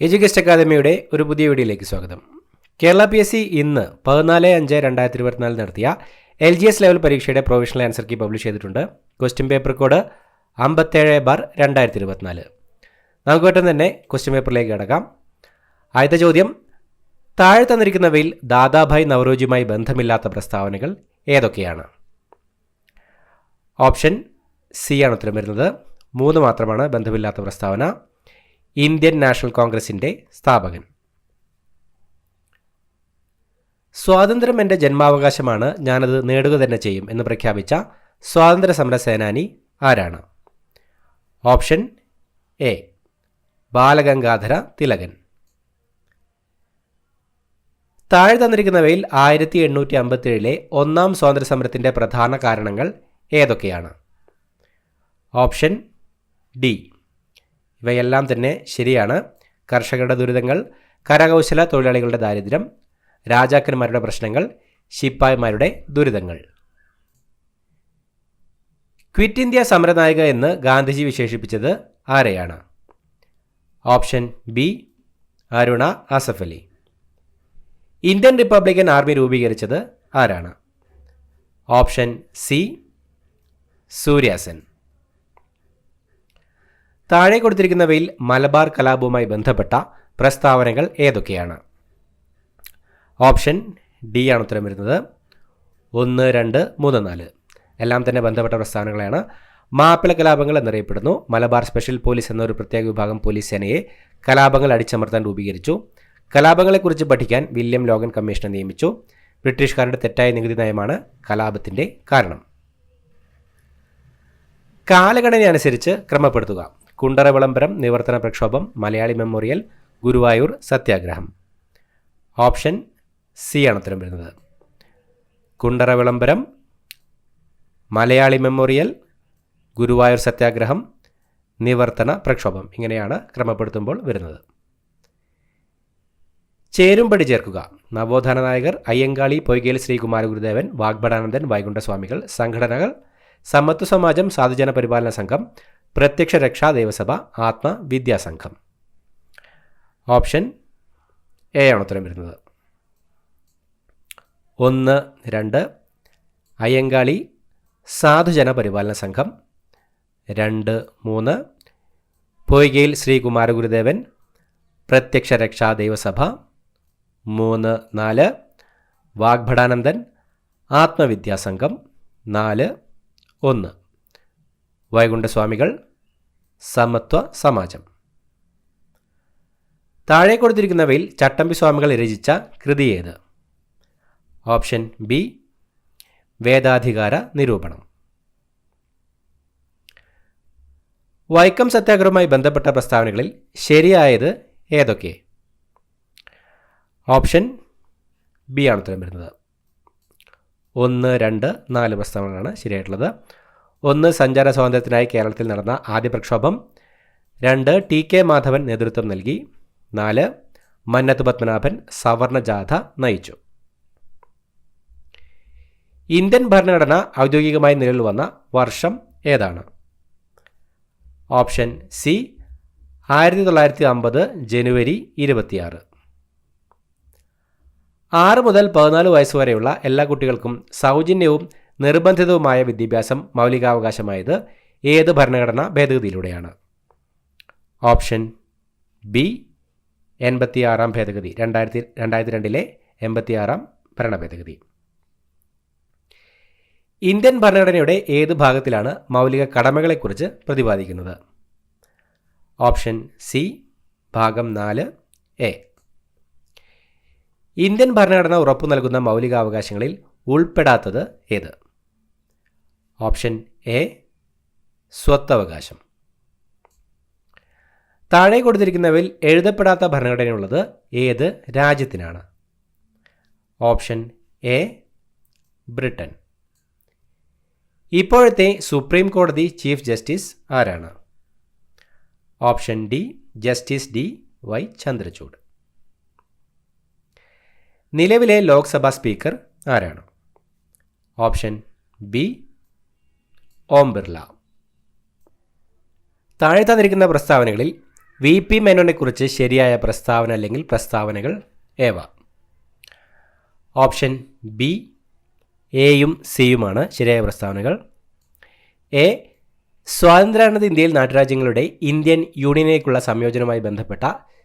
Education അക്കാദമിയുടെ ഒരു പുതിയ വീഡിയോയിലേക്ക് സ്വാഗതം. കേരള PSC ഇന്ന് 14/5/2024 നടത്തിയ LGS ലെവൽ പരീക്ഷയുടെ പ്രൊവിഷണൽ ആൻസർ കീ പബ്ലിഷ് ചെയ്തിട്ടുണ്ട്. Question paper code 57/2024. നമുക്ക് പെട്ടെന്ന് തന്നെ ക്വസ്റ്റ്യൻ പേപ്പറിലേക്ക് കിടക്കാം. ആദ്യത്തെ ചോദ്യം, താഴെ തന്നിരിക്കുന്നവയിൽ ദാദാഭായ് നവറോജിയുമായി ബന്ധമില്ലാത്ത പ്രസ്താവനകൾ ഏതൊക്കെയാണ്? ഓപ്ഷൻ സി ആണ് ഉത്തരം വരുന്നത്. 3 മാത്രമാണ് ബന്ധമില്ലാത്ത പ്രസ്താവന. ഇന്ത്യൻ നാഷണൽ കോൺഗ്രസിൻ്റെ സ്ഥാപകൻ. സ്വാതന്ത്ര്യം എൻ്റെ ജന്മാവകാശമാണ്, ഞാനത് നേടുക തന്നെ ചെയ്യും എന്ന് പ്രഖ്യാപിച്ച സ്വാതന്ത്ര്യ സമര സേനാനി ആരാണ്? Option A Balagangadhara Thilakan. താഴെ തന്നിരിക്കുന്നവയിൽ 1857 ഒന്നാം സ്വാതന്ത്ര്യ സമരത്തിൻ്റെ പ്രധാന കാരണങ്ങൾ ഏതൊക്കെയാണ്? Option D. ഇവയെല്ലാം തന്നെ ശരിയാണ്. കർഷകരുടെ ദുരിതങ്ങൾ, കരകൗശല തൊഴിലാളികളുടെ ദാരിദ്ര്യം, രാജാക്കന്മാരുടെ പ്രശ്നങ്ങൾ, ശിപ്പായിമാരുടെ ദുരിതങ്ങൾ. ക്വിറ്റ് ഇന്ത്യ സമരനായിക എന്ന് ഗാന്ധിജി വിശേഷിപ്പിച്ചത് ആരെയാണ്? Option B Aruna Asaf Ali. Indian republican army രൂപീകരിച്ചത് ആരാണ്? Option C Surya Sen. താഴെ കൊടുത്തിരിക്കുന്നവയിൽ മലബാർ കലാപവുമായി ബന്ധപ്പെട്ട പ്രസ്താവനകൾ ഏതൊക്കെയാണ്? ഓപ്ഷൻ ഡി ആണ് ഉത്തരം വരുന്നത്. 1, 2, 3, 4 എല്ലാം തന്നെ ബന്ധപ്പെട്ട പ്രസ്താവനകളാണ്. മാപ്പിള കലാപങ്ങൾ എന്നറിയപ്പെടുന്നു. മലബാർ സ്പെഷ്യൽ പോലീസ് എന്നൊരു പ്രത്യേക വിഭാഗം പോലീസ് സേനയെ കലാപങ്ങൾ അടിച്ചമർത്താൻ രൂപീകരിച്ചു. കലാപങ്ങളെക്കുറിച്ച് പഠിക്കാൻ വില്യം ലോഗൻ കമ്മീഷനെ നിയമിച്ചു. ബ്രിട്ടീഷുകാരുടെ തെറ്റായ നികുതി നയമാണ് കലാപത്തിൻ്റെ കാരണം. കാലഗണന അനുസരിച്ച് ക്രമപ്പെടുത്തുക. കുണ്ടറ വിളംബരം, നിവർത്തന പ്രക്ഷോഭം, മലയാളി മെമ്മോറിയൽ, ഗുരുവായൂർ സത്യാഗ്രഹം. ഓപ്ഷൻ സി ആണ് ഉത്തരം വരുന്നത്. കുണ്ടറ വിളംബരം, മലയാളി മെമ്മോറിയൽ, ഗുരുവായൂർ സത്യാഗ്രഹം, നിവർത്തന പ്രക്ഷോഭം, ഇങ്ങനെയാണ് ക്രമപ്പെടുത്തുമ്പോൾ വരുന്നത്. ചേരുംപടി ചേർക്കുക. നവോത്ഥാന നായകർ, അയ്യങ്കാളി, പൊയ്കേൽ ശ്രീകുമാരഗുരുദേവൻ, വാഗ്ഭടാനന്ദൻ, വൈകുണ്ഠസ്വാമികൾ. സംഘടനകൾ: സമത്വ സമാജം, സാധുജന പരിപാലന സംഘം, പ്രത്യക്ഷ രക്ഷാ ദേവസഭ, ആത്മവിദ്യാസംഘം. ഓപ്ഷൻ എ ആണ് ഉത്തരം വരുന്നത്. 1, 2 അയ്യങ്കാളി സാധുജന പരിപാലന സംഘം, 2, 3 പൊയ്കയിൽ ശ്രീകുമാരഗുരുദേവൻ പ്രത്യക്ഷ രക്ഷാ ദേവസഭ, 3, 4 വാഗ്ഭടാനന്ദൻ ആത്മവിദ്യാസംഘം, 4, 1 വൈകുണ്ഠസ്വാമികൾ സമത്വ സമാജം. താഴെ കൊടുത്തിരിക്കുന്നവയിൽ ചട്ടമ്പി സ്വാമികൾ രചിച്ച കൃതി ഏത്? ഓപ്ഷൻ ബി വേദാധികാര നിരൂപണം. വൈക്കം സത്യാഗ്രഹവുമായി ബന്ധപ്പെട്ട പ്രസ്താവനകളിൽ ശരിയായത് ഏതൊക്കെ? ഓപ്ഷൻ ബി ആണ് ഉത്തരം വരുന്നത്. 1, 2, 4 പ്രസ്താവനകളാണ് ശരിയായിട്ടുള്ളത്. 1 സഞ്ചാര സ്വാതന്ത്ര്യത്തിനായി കേരളത്തിൽ നടന്ന ആദ്യ പ്രക്ഷോഭം, 2 TK മാധവൻ നേതൃത്വം നൽകി, 4 മന്നത്ത് പത്മനാഭൻ സവർണ ജാഥ നയിച്ചു. ഇന്ത്യൻ ഭരണഘടന ഔദ്യോഗികമായി നിലവിൽ വന്ന വർഷം ഏതാണ്? ഓപ്ഷൻ സി 1950 ജനുവരി 26. 6 മുതൽ 14 വയസ്സുവരെയുള്ള എല്ലാ കുട്ടികൾക്കും സൗജന്യവും നിർബന്ധിതവുമായ വിദ്യാഭ്യാസം മൗലികാവകാശമായത് ഏത് ഭരണഘടനാ ഭേദഗതിയിലൂടെയാണ്? ഓപ്ഷൻ ബി 86 ഭേദഗതി, 2002 86 ഭരണ ഭേദഗതി. ഇന്ത്യൻ ഭരണഘടനയുടെ ഏത് ഭാഗത്തിലാണ് മൗലിക കടമകളെക്കുറിച്ച് പ്രതിപാദിക്കുന്നത്? ഓപ്ഷൻ സി ഭാഗം 4A. ഇന്ത്യൻ ഭരണഘടന ഉറപ്പു നൽകുന്ന മൗലികാവകാശങ്ങളിൽ ഉൾപ്പെടാത്തത് ഏത്? ഓപ്ഷൻ എ സ്വത്തവകാശം. താഴെ കൊടുത്തിരിക്കുന്നവയിൽ എഴുതപ്പെടാത്ത ഭരണഘടനയുള്ളത് ഏത് രാജ്യത്തിനാണ്? Option A Britain. ഇപ്പോഴത്തെ സുപ്രീം കോടതി ചീഫ് ജസ്റ്റിസ് ആരാണ്? Option D justice DY Chandrachud. നിലവിലെ ലോക്സഭാ സ്പീക്കർ ആരാണ്? Option B Om Birla. താഴെ തന്നിരിക്കുന്ന പ്രസ്താവനകളിൽ VP മേനോനെക്കുറിച്ച് ശരിയായ പ്രസ്താവന അല്ലെങ്കിൽ പ്രസ്താവനകൾ ഏവ? ഓപ്ഷൻ ബി എയും സിയുമാണ് ശരിയായ പ്രസ്താവനകൾ. എ, സ്വാതന്ത്ര്യാനന്തര ഇന്ത്യയിൽ നാട്ടുരാജ്യങ്ങളുടെ ഇന്ത്യൻ യൂണിയനിലേക്കുള്ള സംയോജനവുമായി ബന്ധപ്പെട്ട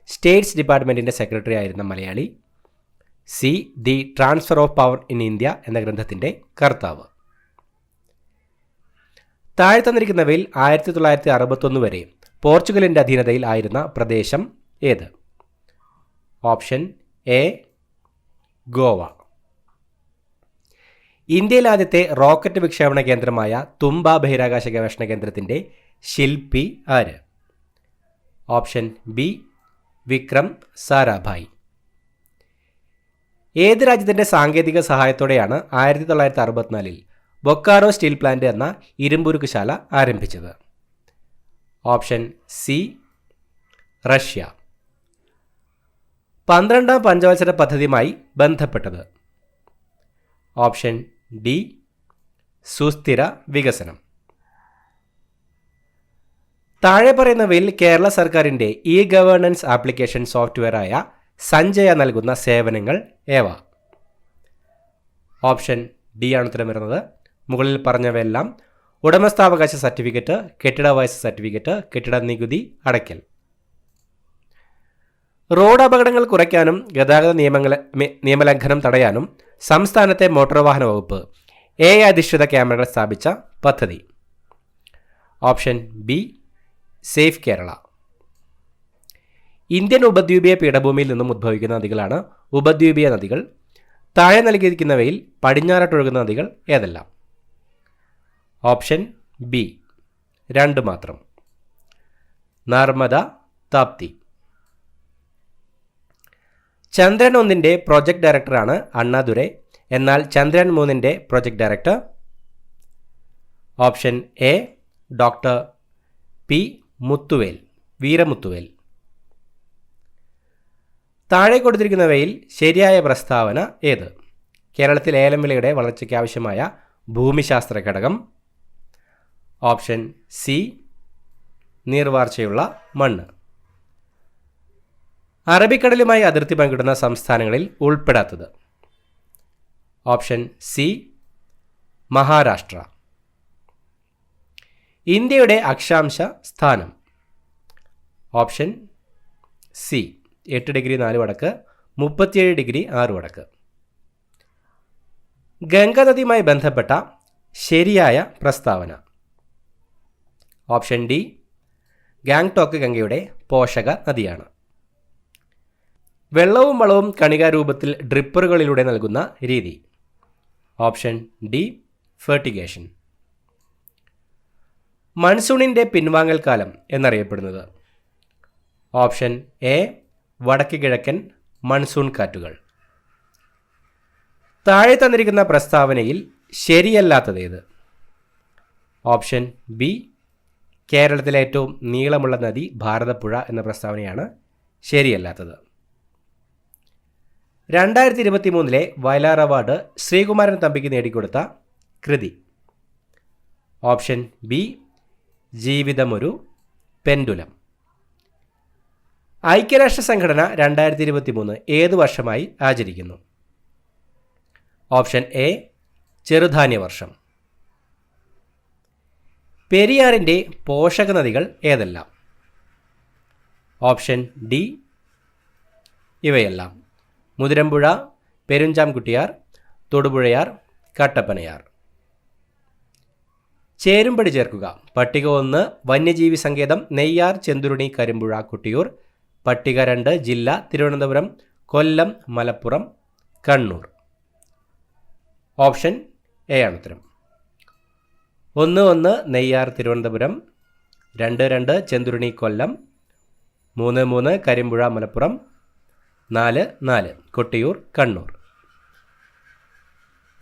സ്റ്റേറ്റ്സ് ഡിപ്പാർട്ട്മെൻറ്റിൻ്റെ സെക്രട്ടറി ആയിരുന്ന Malayali. C, the transfer of power in India എന്ന ഗ്രന്ഥത്തിൻ്റെ കർത്താവ്. താഴെ തന്നിരിക്കുന്നവയിൽ 1961 വരെ പോർച്ചുഗലിൻ്റെ അധീനതയിൽ ആയിരുന്ന പ്രദേശം ഏത്? Option A, Goa. ഇന്ത്യയിലെ ആദ്യത്തെ റോക്കറ്റ് വിക്ഷേപണ കേന്ദ്രമായ തുമ്പ ബഹിരാകാശ ഗവേഷണ കേന്ദ്രത്തിൻ്റെ ശില്പി ആര്? Option B, Vikram Sarabhai. ഏത് രാജ്യത്തിൻ്റെ സാങ്കേതിക സഹായത്തോടെയാണ് 1964 ബൊക്കാറോ സ്റ്റീൽ പ്ലാന്റ് എന്ന ഇരുമ്പുരുക്കുശാല ആരംഭിച്ചത്? Option C, Russia. 12ാം പഞ്ചവത്സര പദ്ധതിയുമായി ബന്ധപ്പെട്ടത്? ഓപ്ഷൻ ഡി, സുസ്ഥിര വികസനം. താഴെ പറയുന്നവയിൽ കേരള സർക്കാരിൻ്റെ ഗവേണൻസ് ആപ്ലിക്കേഷൻ സോഫ്റ്റ്വെയറായ സഞ്ജയ നൽകുന്ന സേവനങ്ങൾ ഏവ? ഓപ്ഷൻ ഡി ആണ് ഉത്തരം വരുന്നത്. മുകളിൽ പറഞ്ഞവയെല്ലാം ഉടമസ്ഥാവകാശ സർട്ടിഫിക്കറ്റ്, കെട്ടിട വയസ്സ് സർട്ടിഫിക്കറ്റ്, കെട്ടിട നികുതി അടയ്ക്കൽ. റോഡ് അപകടങ്ങൾ കുറയ്ക്കാനും ഗതാഗത നിയമലംഘനം തടയാനും സംസ്ഥാനത്തെ മോട്ടോർ വാഹന വകുപ്പ് അധിഷ്ഠിത ക്യാമറകൾ സ്ഥാപിച്ച പദ്ധതി? Option B, safe Kerala. Indian ഉപദ്വീപീയ പീഠഭൂമിയിൽ നിന്നും ഉദ്ഭവിക്കുന്ന നദികളാണ് ഉപദ്വീപീയ നദികൾ. താഴെ നൽകിയിരിക്കുന്നവയിൽ പടിഞ്ഞാറോട്ടൊഴുകുന്ന നദികൾ ഏതെല്ലാം? ഓപ്ഷൻ ബി, 2 മാത്രം. നർമ്മദ, താപ്തി. ചന്ദ്രൻ 1ൻ്റെ പ്രോജക്ട് ഡയറക്ടറാണ് അണ്ണാദുരൈ. എന്നാൽ ചന്ദ്രൻ 3ൻ്റെ project director? Option A, doctor P Muthuvel, Veeramuthuvel. താഴെ കൊടുത്തിരിക്കുന്നവയിൽ ശരിയായ പ്രസ്താവന ഏത്? കേരളത്തിൽ ഏലം വിളയുടെ വളർച്ചയ്ക്ക് ആവശ്യമായ ഭൂമിശാസ്ത്ര ഘടകം? ഓപ്ഷൻ സി, നീർവാർച്ചയുള്ള മണ്ണ്. അറബിക്കടലുമായി അതിർത്തി പങ്കിടുന്ന സംസ്ഥാനങ്ങളിൽ ഉൾപ്പെടാത്തത്? Option C, Maharashtra. ഇന്ത്യയുടെ അക്ഷാംശ സ്ഥാനം? ഓപ്ഷൻ സി, 8 ഡിഗ്രി 4 വടക്ക്, 37 ഡിഗ്രി 6 വടക്ക്. ഗംഗാനദിയുമായി ബന്ധപ്പെട്ട ശരിയായ പ്രസ്താവന? ഓപ്ഷൻ ഡി, ഗാംഗ്ടോക്ക് ഗംഗയുടെ പോഷക നദിയാണ്. വെള്ളവും വളവും കണികാരൂപത്തിൽ ഡ്രിപ്പറുകളിലൂടെ നൽകുന്ന രീതി? Option D, fertigation. മൺസൂണിൻ്റെ പിൻവാങ്ങൽ കാലം എന്നറിയപ്പെടുന്നത്? ഓപ്ഷൻ എ, വടക്ക് കിഴക്കൻ മൺസൂൺ കാറ്റുകൾ. താഴെ തന്നിരിക്കുന്ന പ്രസ്താവനയിൽ ശരിയല്ലാത്തതേത്? ഓപ്ഷൻ ബി, കേരളത്തിലെ ഏറ്റവും നീളമുള്ള നദി ഭാരതപ്പുഴ എന്ന പ്രസ്താവനയാണ് ശരിയല്ലാത്തത്. 2023 വയലാർ അവാർഡ് ശ്രീകുമാരൻ തമ്പിക്ക് നേടിക്കൊടുത്ത കൃതി? ഓപ്ഷൻ ബി, ജീവിതമൊരു പെൻഡുലം. ഐക്യരാഷ്ട്ര സംഘടന 2023 ഏത് വർഷമായി ആചരിക്കുന്നു? ഓപ്ഷൻ എ, ചെറുധാന്യ വർഷം. പെരിയാറിൻ്റെ പോഷക നദികൾ ഏതെല്ലാം? ഓപ്ഷൻ ഡി, ഇവയെല്ലാം. മുതിരമ്പുഴ, പെരുഞ്ചാംകുട്ടിയാർ, തൊടുപുഴയാർ, കട്ടപ്പനയാർ. ചേരുംപടി ചേർക്കുക. പട്ടിക 1 വന്യജീവി സങ്കേതം നെയ്യാർ, ചെന്തുരുണി, കരിമ്പുഴ, കൊട്ടിയൂർ. പട്ടിക 2 ജില്ല തിരുവനന്തപുരം, കൊല്ലം, മലപ്പുറം, കണ്ണൂർ. ഓപ്ഷൻ എ ആണ് ഉത്തരം. 1 നെയ്യാർ തിരുവനന്തപുരം, 2 ചെന്തുരുണി കൊല്ലം, 3 കരിമ്പുഴ മലപ്പുറം, 4 കൊട്ടിയൂർ കണ്ണൂർ.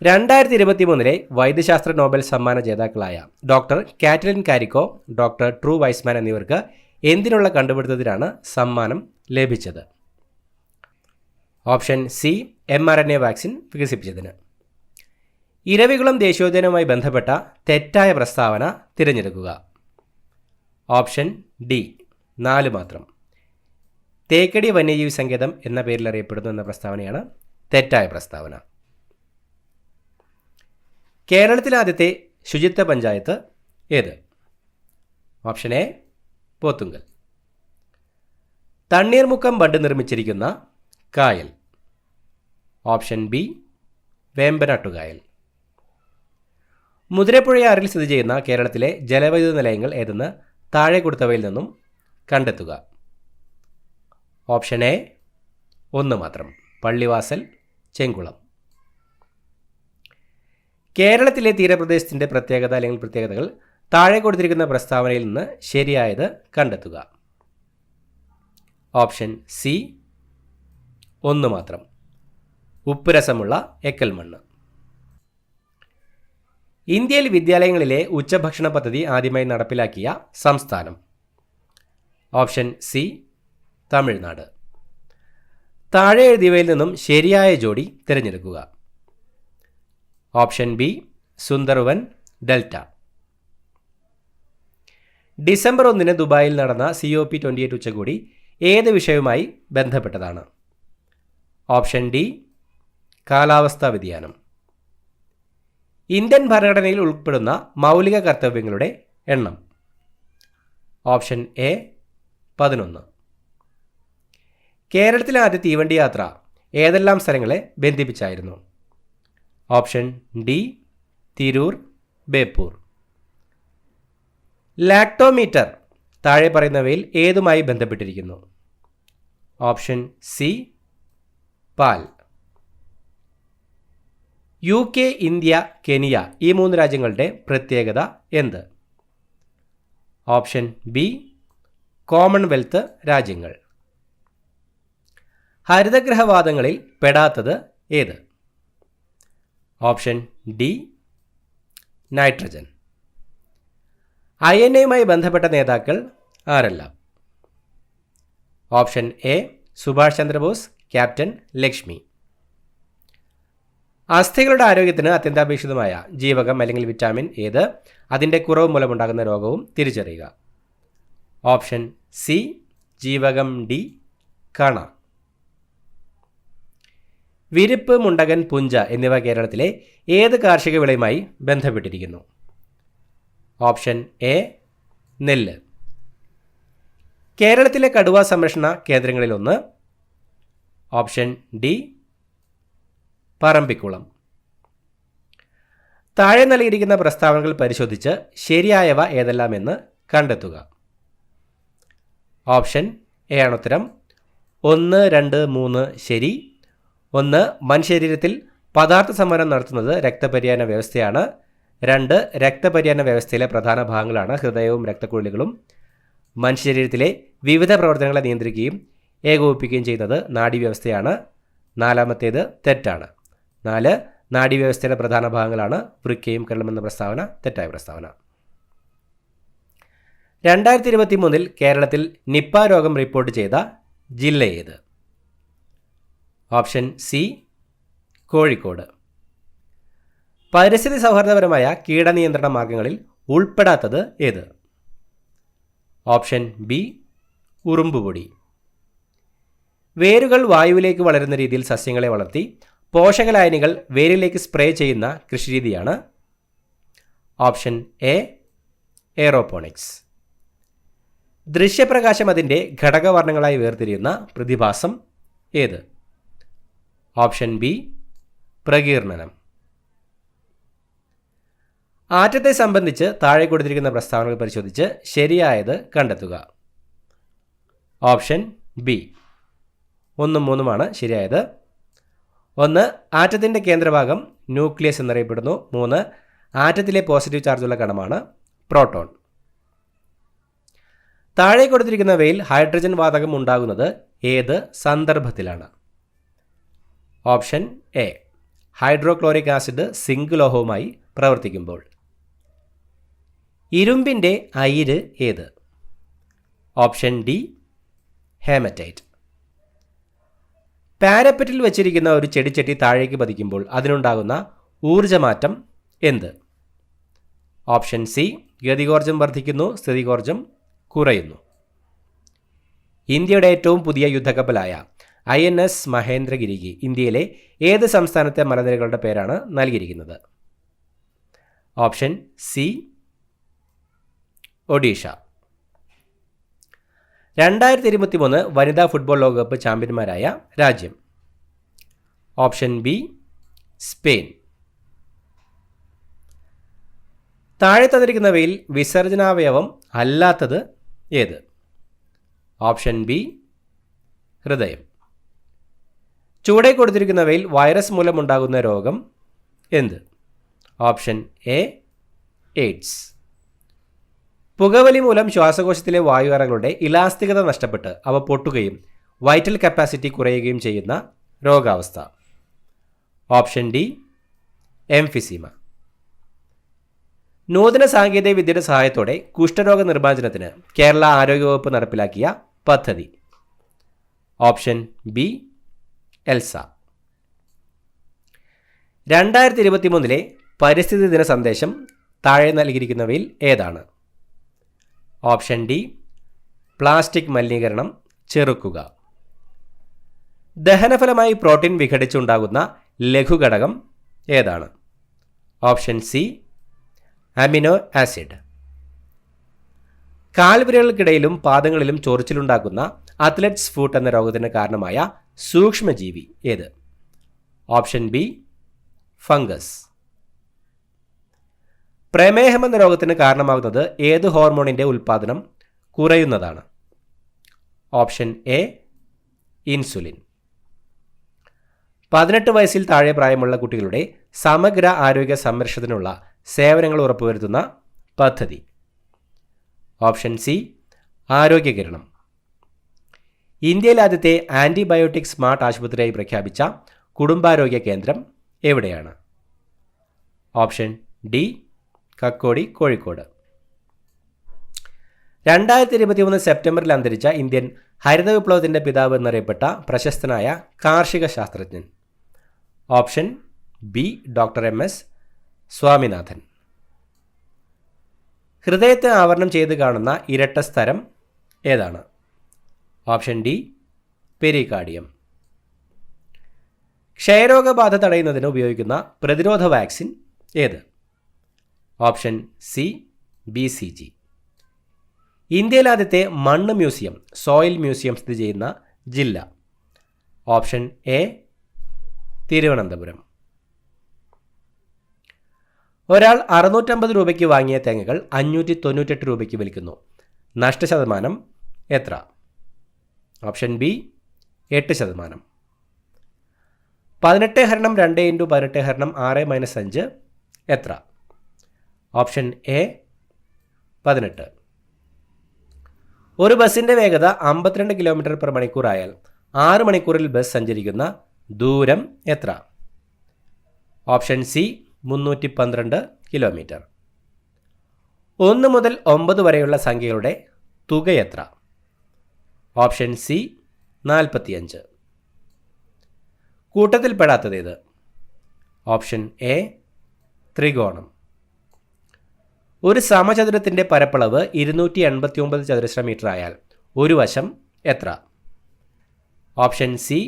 2023 വൈദ്യശാസ്ത്ര നോബൽ സമ്മാന ജേതാക്കളായ doctor Katalin Kariko, doctor Drew Weissman എന്നിവർക്ക് എന്തിനുള്ള കണ്ടുപിടുത്തത്തിനാണ് സമ്മാനം ലഭിച്ചത്? ഓപ്ഷൻ സി, mRNA വാക്സിൻ വികസിപ്പിച്ചതിന്. ഇരവികുളം ദേശീയോദ്യാനവുമായി ബന്ധപ്പെട്ട തെറ്റായ പ്രസ്താവന തിരഞ്ഞെടുക്കുക. ഓപ്ഷൻ ഡി, 4 മാത്രം. തേക്കടി വന്യജീവി സങ്കേതം എന്ന പേരിൽ അറിയപ്പെടുന്നു എന്ന പ്രസ്താവനയാണ് തെറ്റായ പ്രസ്താവന. കേരളത്തിലെ ആദ്യത്തെ ശുചിത്വ പഞ്ചായത്ത് ഏത്? Option A Pothukal. Thanneermukkom bund നിർമ്മിച്ചിരിക്കുന്ന കായൽ? Option B വേമ്പനാട്ടുകായൽ. മുതിരപ്പുഴയാറിൽ സ്ഥിതി ചെയ്യുന്ന കേരളത്തിലെ ജലവൈദ്യുത നിലയങ്ങൾ ഏതെന്ന് താഴെ കൊടുത്തവയിൽ നിന്നും കണ്ടെത്തുക. ഓപ്ഷൻ എ 1 മാത്രം, പള്ളിവാസൽ, ചെങ്കുളം. കേരളത്തിലെ തീരപ്രദേശത്തിൻ്റെ പ്രത്യേകത അല്ലെങ്കിൽ പ്രത്യേകതകൾ താഴെ കൊടുത്തിരിക്കുന്ന പ്രസ്താവനയിൽ നിന്ന് ശരിയായത് കണ്ടെത്തുക. ഓപ്ഷൻ സി 1 മാത്രം, ഉപ്പുരസമുള്ള എക്കൽ മണ്ണ്. ഇന്ത്യയിൽ വിദ്യാലയങ്ങളിലെ ഉച്ചഭക്ഷണ പദ്ധതി ആദ്യമായി നടപ്പിലാക്കിയ സംസ്ഥാനം? Option C Tamil Nadu. താഴെ എഴുതിയവയിൽ നിന്നും ശരിയായ ജോഡി തിരഞ്ഞെടുക്കുക. Option B Sundarban delta. December 1 ദുബായിൽ നടന്ന COP28 ഉച്ചകോടി ഏത് വിഷയവുമായി ബന്ധപ്പെട്ടതാണ്? ഓപ്ഷൻ ഡി കാലാവസ്ഥാ വ്യതിയാനം. ഇന്ത്യൻ ഭരണഘടനയിൽ ഉൾപ്പെടുന്ന മൗലിക കർത്തവ്യങ്ങളുടെ എണ്ണം? Option A 11. കേരളത്തിലെ ആദ്യ തീവണ്ടി യാത്ര ഏതെല്ലാം സ്ഥലങ്ങളെ ബന്ധിപ്പിച്ചായിരുന്നു? Option D Tirur, Beypore. Lactometer താഴെ പറയുന്നവയിൽ ഏതുമായി ബന്ധപ്പെട്ടിരിക്കുന്നു? ഓപ്ഷൻ സി പാൽ. UK, ഇന്ത്യ, കെനിയ ഈ 3 രാജ്യങ്ങളുടെ പ്രത്യേകത എന്ത്? ഓപ്ഷൻ ബി കോമൺവെൽത്ത് രാജ്യങ്ങൾ. ഹരിതഗ്രഹവാതങ്ങളിൽ പെടാത്തത് ഏത്? Option D nitrogen. INA-യുമായി ബന്ധപ്പെട്ട നേതാക്കൾ ആരെല്ലാം? Option A Subhash Chandra Bose, captain Lakshmi. അസ്ഥികളുടെ ആരോഗ്യത്തിന് അത്യന്താപേക്ഷിതമായ ജീവകം അല്ലെങ്കിൽ വിറ്റാമിൻ ഏത്? അതിൻ്റെ കുറവ് മൂലമുണ്ടാകുന്ന രോഗവും തിരിച്ചറിയുക. ഓപ്ഷൻ സി ജീവകം ഡി കണ. വിരിപ്പ്, മുണ്ടകൻ, പുഞ്ച എന്നിവ കേരളത്തിലെ ഏത് കാർഷിക വിളയുമായി ബന്ധപ്പെട്ടിരിക്കുന്നു? ഓപ്ഷൻ എ നെല്ല്. കേരളത്തിലെ കടുവ സംരക്ഷണ കേന്ദ്രങ്ങളിലൊന്ന്? Option D Parambikulam. താഴെ നൽകിയിരിക്കുന്ന പ്രസ്താവനകൾ പരിശോധിച്ച് ശരിയായവ ഏതെല്ലാമെന്ന് കണ്ടെത്തുക. ഓപ്ഷൻ എ ആണ് ഉത്തരം. 1, 2, 3 ശരി. 1 മനുഷ്യശരീരത്തിൽ പദാർത്ഥ സംവരണം നടത്തുന്നത് രക്തപര്യാന വ്യവസ്ഥയാണ്. 2 രക്തപര്യാന വ്യവസ്ഥയിലെ പ്രധാന ഭാഗങ്ങളാണ് ഹൃദയവും രക്തക്കുഴലുകളും. മനുഷ്യശരീരത്തിലെ വിവിധ പ്രവർത്തനങ്ങളെ നിയന്ത്രിക്കുകയും ഏകോപിപ്പിക്കുകയും ചെയ്യുന്നത് നാഡീവ്യവസ്ഥയാണ്. 4-ാമത്തേത് തെറ്റാണ്. 4 നാഡീവ്യവസ്ഥയുടെ പ്രധാന ഭാഗങ്ങളാണ് വൃക്കയും കരളും എന്ന പ്രസ്താവന തെറ്റായ പ്രസ്താവന. 2023 കേരളത്തിൽ നിപ്പ രോഗം റിപ്പോർട്ട് ചെയ്ത ജില്ല ഏത്? Option C Kozhikode. പരിസ്ഥിതി സൗഹാർദ്ദപരമായ കീടനിയന്ത്രണ മാർഗങ്ങളിൽ ഉൾപ്പെടാത്തത് ഏത്? ഓപ്ഷൻ ബി ഉറുമ്പുപൊടി. വേരുകൾ വായുവിലേക്ക് വളരുന്ന രീതിയിൽ സസ്യങ്ങളെ വളർത്തി പോഷകലായനികൾ വേരിലേക്ക് സ്പ്രേ ചെയ്യുന്ന കൃഷിരീതിയാണ്? Option A aeroponics. ദൃശ്യപ്രകാശം അതിൻ്റെ ഘടകവർണ്ണങ്ങളായി വേർതിരിയുന്ന പ്രതിഭാസം ഏത്? Option B പ്രകീർണനം. ആറ്റത്തെ സംബന്ധിച്ച് താഴെ കൊടുത്തിരിക്കുന്ന പ്രസ്താവനകൾ പരിശോധിച്ച് ശരിയായത് കണ്ടെത്തുക. ഓപ്ഷൻ ബി 1, 3 ശരിയായത്. 1 ആറ്റത്തിൻ്റെ കേന്ദ്രഭാഗം ന്യൂക്ലിയസ് എന്നറിയപ്പെടുന്നു. 3 ആറ്റത്തിലെ പോസിറ്റീവ് ചാർജുള്ള കണമാണ് പ്രോട്ടോൺ. താഴെ കൊടുത്തിരിക്കുന്നവയിൽ ഹൈഡ്രജൻ വാതകം ഉണ്ടാകുന്നത് ഏത് സന്ദർഭത്തിലാണ്? Option A hydrochloric acid zinc ലോഹവുമായി പ്രവർത്തിക്കുമ്പോൾ. ഇരുമ്പിൻ്റെ അയിര് ഏത്? Option D haematite. പാരപ്പറ്റിൽ വച്ചിരിക്കുന്ന ഒരു ചെടിച്ചട്ടി താഴേക്ക് പതിക്കുമ്പോൾ അതിനുണ്ടാകുന്ന ഊർജ്ജമാറ്റം എന്ത്? ഓപ്ഷൻ സി ഗതികോർജ്ജം വർദ്ധിക്കുന്നു, സ്ഥിതികോർജ്ജം കുറയുന്നു. ഇന്ത്യയുടെ ഏറ്റവും പുതിയ യുദ്ധക്കപ്പലായ INS മഹേന്ദ്രഗിരിക്ക് ഇന്ത്യയിലെ ഏത് സംസ്ഥാനത്തെ മലനിരകളുടെ പേരാണ് നൽകിയിരിക്കുന്നത്? Option C Odisha. 2023 വനിതാ ഫുട്ബോൾ ലോകകപ്പ് ചാമ്പ്യന്മാരായ രാജ്യം? Option B Spain. താഴെ തന്നിരിക്കുന്നവയിൽ വിസർജനാവയവം അല്ലാത്തത് ഏത്? ഓപ്ഷൻ ബി ഹൃദയം. ചുവടെ കൊടുത്തിരിക്കുന്നവയിൽ വൈറസ് മൂലമുണ്ടാകുന്ന രോഗം എന്ത്? Option A AIDS. പുകവലി മൂലം ശ്വാസകോശത്തിലെ വായുഅറകളുടെ ഇലാസ്തികത നഷ്ടപ്പെട്ട് അവ പൊട്ടുകയും വൈറ്റൽ കപ്പാസിറ്റി കുറയുകയും ചെയ്യുന്ന രോഗാവസ്ഥ? Option D emphysema. നൂതന സാങ്കേതിക വിദ്യയുടെ സഹായത്തോടെ കുഷ്ഠരോഗ നിർമ്മാർജ്ജനത്തിന് കേരള ആരോഗ്യവകുപ്പ് നടപ്പിലാക്കിയ പദ്ധതി? Option B Elsa. 2023 പരിസ്ഥിതി ദിന സന്ദേശം താഴെ നൽകിയിരിക്കുന്നവയിൽ ഏതാണ്? ഓപ്ഷൻ ഡി പ്ലാസ്റ്റിക് മലിനീകരണം ചെറുക്കുക. ദഹനഫലമായി പ്രോട്ടീൻ വിഘടിച്ചുണ്ടാകുന്ന ലഘുഘടകം ഏതാണ്? Option C amino acid. കാൽവിരലുകൾക്കിടയിലും പാദങ്ങളിലും ചൊറിച്ചിലുണ്ടാക്കുന്ന അത്ലറ്റ്സ് ഫൂട്ട് എന്ന രോഗത്തിന് കാരണമായ സൂക്ഷ്മജീവി ഏത്? Option B fungus. പ്രമേഹം എന്ന രോഗത്തിന് കാരണമാകുന്നത് ഏത് ഹോർമോണിൻ്റെ ഉൽപ്പാദനം കുറയുന്നതാണ്? Option A insulin. 18 വയസ്സിൽ താഴെ പ്രായമുള്ള കുട്ടികളുടെ സമഗ്ര ആരോഗ്യ സംരക്ഷണത്തിനുള്ള സേവനങ്ങൾ ഉറപ്പുവരുത്തുന്ന പദ്ധതി? Option C Arogyakiranam. ഇന്ത്യയിലെ ആദ്യത്തെ ആൻറ്റിബയോട്ടിക് സ്മാർട്ട് ആശുപത്രിയായി പ്രഖ്യാപിച്ച കുടുംബാരോഗ്യ കേന്ദ്രം എവിടെയാണ്? Option D Kakkodi, Kozhikode. 2023 സെപ്റ്റംബറിൽ അന്തരിച്ച ഇന്ത്യൻ ഹരിത വിപ്ലവത്തിൻ്റെ പിതാവ് എന്നറിയപ്പെട്ട പ്രശസ്തനായ കാർഷിക ശാസ്ത്രജ്ഞൻ? Option B doctor MS Swaminathan. ഹൃദയത്തെ ആവരണം ചെയ്ത് കാണുന്ന ഇരട്ട സ്ഥലം ഏതാണ്? Option D pericardium. ക്ഷയരോഗബാധ തടയുന്നതിന് ഉപയോഗിക്കുന്ന പ്രതിരോധ വാക്സിൻ ഏത്? Option C BCG. ഇന്ത്യയിലെ ആദ്യത്തെ മണ്ണ് മ്യൂസിയം, സോയിൽ മ്യൂസിയം സ്ഥിതി ചെയ്യുന്ന ജില്ല? Option A Thiruvananthapuram. ഒരാൾ 650 രൂപയ്ക്ക് വാങ്ങിയ തേങ്ങകൾ 598 രൂപയ്ക്ക് വിൽക്കുന്നു. നഷ്ടശതമാനം എത്ര? Option B 8%. 18/2 × 18 എത്ര? Option A 18. ഒരു ബസ്സിൻ്റെ വേഗത 52 km/മണിക്കൂർ ആയാൽ 6 മണിക്കൂറിൽ ബസ് സഞ്ചരിക്കുന്ന ദൂരം എത്ര? Option C 312 kilometre. 1 മുതൽ 9 വരെയുള്ള സംഖ്യകളുടെ തുക എത്ര? Option C 45. കൂട്ടത്തിൽപ്പെടാത്തതേത്? ഓപ്ഷൻ എ ത്രികോണം. ഒരു സമചതുരത്തിൻ്റെ പരപ്പളവ് 289 ചതുരശ്ര മീറ്റർ ആയാൽ ഒരു വശം എത്ര? Option C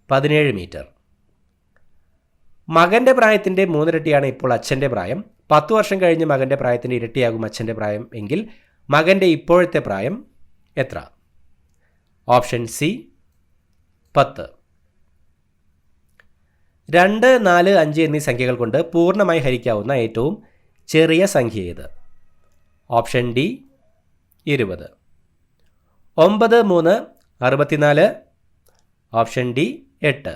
17 metre. മകൻ്റെ പ്രായത്തിൻ്റെ 3 ഇരട്ടിയാണ് ഇപ്പോൾ അച്ഛൻ്റെ പ്രായം. 10 വർഷം കഴിഞ്ഞ് മകൻ്റെ പ്രായത്തിൻ്റെ ഇരട്ടിയാകും അച്ഛൻ്റെ പ്രായം എങ്കിൽ മകൻ്റെ ഇപ്പോഴത്തെ പ്രായം എത്ര? Option C 10. 2, 4, 5 എന്നീ സംഖ്യകൾ കൊണ്ട് പൂർണ്ണമായി ഹരിക്കാവുന്ന ഏറ്റവും ചെറിയ സംഖ്യ ഏത്? Option D 20. 9, 3, 64. Option D 8.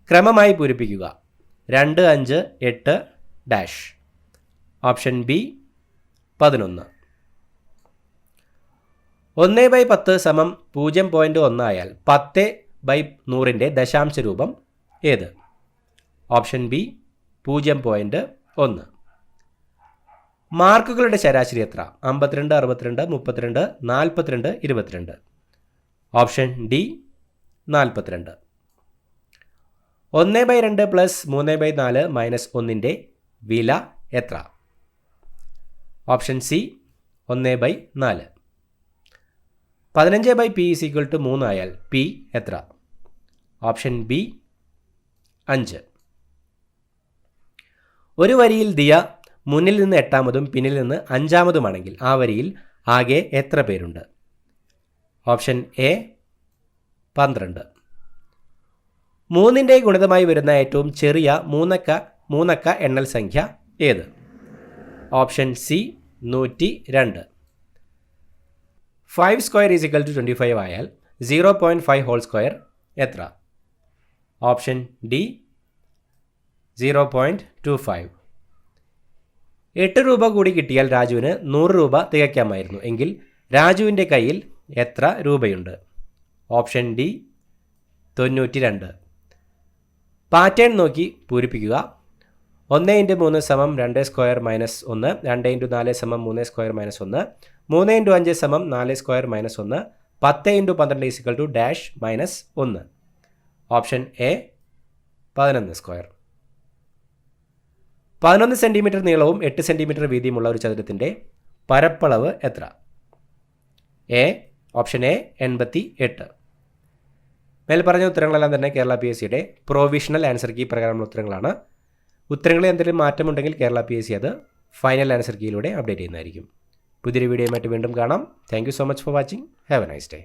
ക്രമമായി പൂരിപ്പിക്കുക. 2, 5, 8 ഡാഷ്. Option B 11. 1/10 = 0.1 ആയാൽ 10/100 ദശാംശ രൂപം ഏത്? Option B 0.1. മാർക്കുകളുടെ ശരാശരി എത്ര? 52, 62, 32, 42, 22. Option D 42. 1/2 + 3/4 - 1 വില എത്ര? Option C 1/4. 15/p = 3 ആയാൽ p എത്ര? Option B 5. ഒരു വരിയിൽ ദിയ മുന്നിൽ നിന്ന് 8-മതും പിന്നിൽ നിന്ന് 5-മതുമാണെങ്കിൽ ആ വരിയിൽ ആകെ എത്ര പേരുണ്ട്? Option A 12. 3ന്റെ ഗുണിതമായി വരുന്ന ഏറ്റവും ചെറിയ മൂന്നക്ക എണ്ണൽ സംഖ്യ ഏത്? Option C 102. 5² = 25 ആയാൽ 0.5 ഹോൾ സ്ക്വയർ എത്ര? Option D 0.25. 8 രൂപ കൂടി കിട്ടിയാൽ രാജുവിന് 100 രൂപ തികയ്ക്കാമായിരുന്നു എങ്കിൽ രാജുവിൻ്റെ കയ്യിൽ എത്ര രൂപയുണ്ട്? Option D 92. പാറ്റേൺ നോക്കി പൂരിപ്പിക്കുക. 1 × 3 = 2² - 1, 2 × 4 = 3² - 1, 3 × 5 = 4² - 1, 10 × 12 = -1. Option A 11². 11 സെൻറ്റിമീറ്റർ നീളവും 8 സെൻറ്റിമീറ്റർ വീതിയുമുള്ള ഒരു ചതുരത്തിൻ്റെ പരപ്പളവ് എത്ര? Option A 88. മേൽ പറഞ്ഞ ഉത്തരങ്ങളെല്ലാം തന്നെ കേരള PSCയുടെ പ്രൊവിഷണൽ ആൻസർ കീ പ്രകാരമുള്ള ഉത്തരങ്ങളാണ്. ഉത്തരങ്ങളിൽ എന്തെങ്കിലും മാറ്റമുണ്ടെങ്കിൽ കേരള PSC അത് ഫൈനൽ ആൻസർ കീയിലൂടെ അപ്ഡേറ്റ് ചെയ്യുന്നതായിരിക്കും. പുതിയൊരു വീഡിയോയുമായിട്ട് വീണ്ടും കാണാം. Thank you so much for watching. Have A nice day.